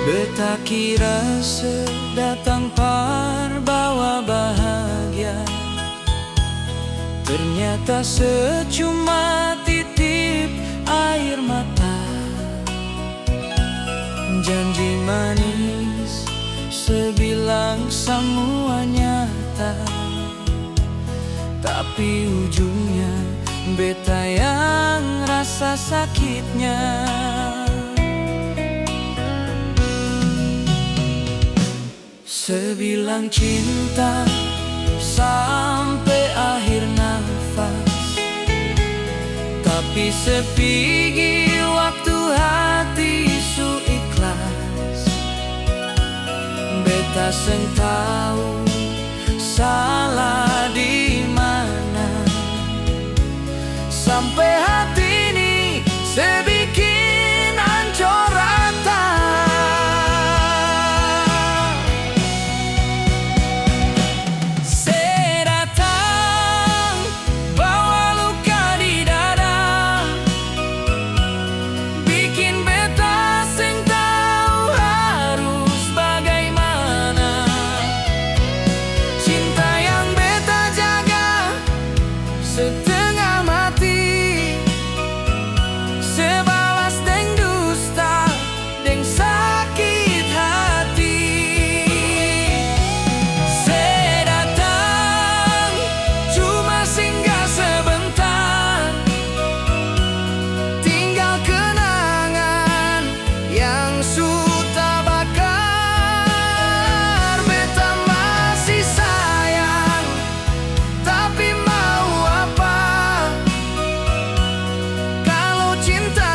Beta kira sedatang parbawa bahagia, ternyata secuma titip air mata. Janji manis sebilang semua nyata, tapi ujungnya beta yang rasa sakitnya. Sebilang cinta sampai akhir nafas, tapi sepigi waktu hati su ikhlas. Beta seng tahu salah di mana, sampai hati ini sebikin hancur rata. Setengah mati, sebalas deng dusta, deng sakit hati. Sedatang cuma singgah sebentar, tinggal kenangan yang sudah bakar. Beta masih sayang, tapi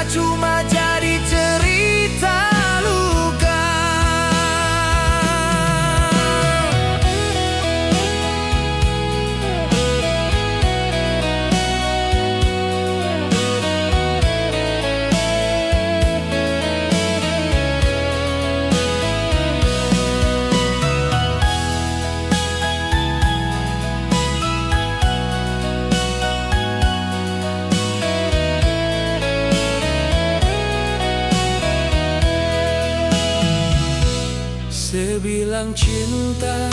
cuma jadi cerita luka. Sebilang cinta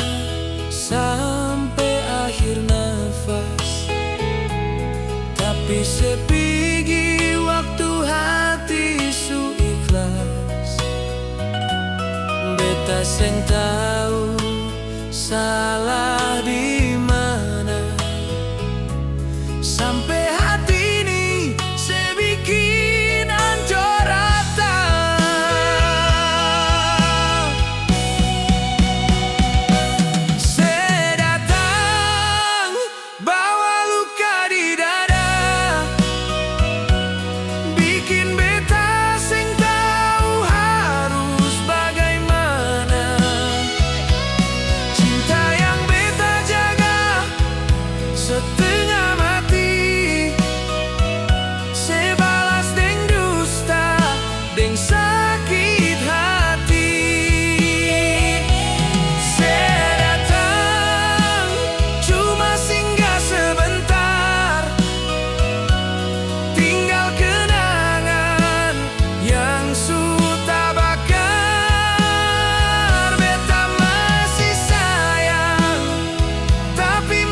sampai akhir nafas, tapi sepigi waktu hati su ikhlas. Beta seng tahu salah di mana, sampai hati ini sebikin hancur rata. Setengah mati, sebalas deng dusta, deng sakit hati. Sedatang cuma singgah sebentar, tinggal kenangan yang sudah bakar. Beta masih sayang, tapi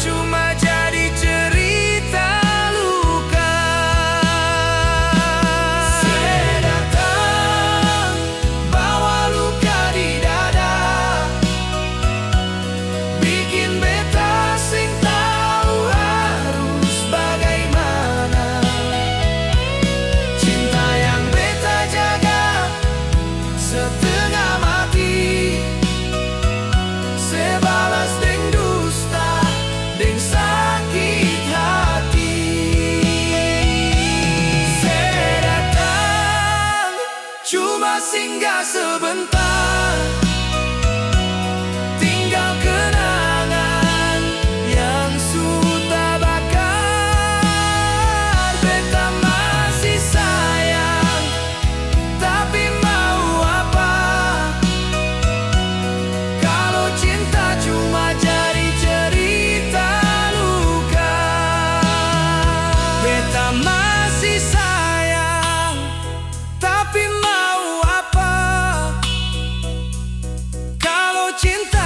cuma jadi cerita luka. Sedatang bawa luka di dada, bikin beta sing tahu harus bagaimana. Cinta yang beta jaga setengah mati, sebalas deng dusta, deng sakit hati. Sedatang cuma singgah sebentar, tinggal kenangan yang sudah bakar. Beta masih sayang, tapi mau apa kalau cinta cuma jadi cerita luka. Beta masih sayang, cinta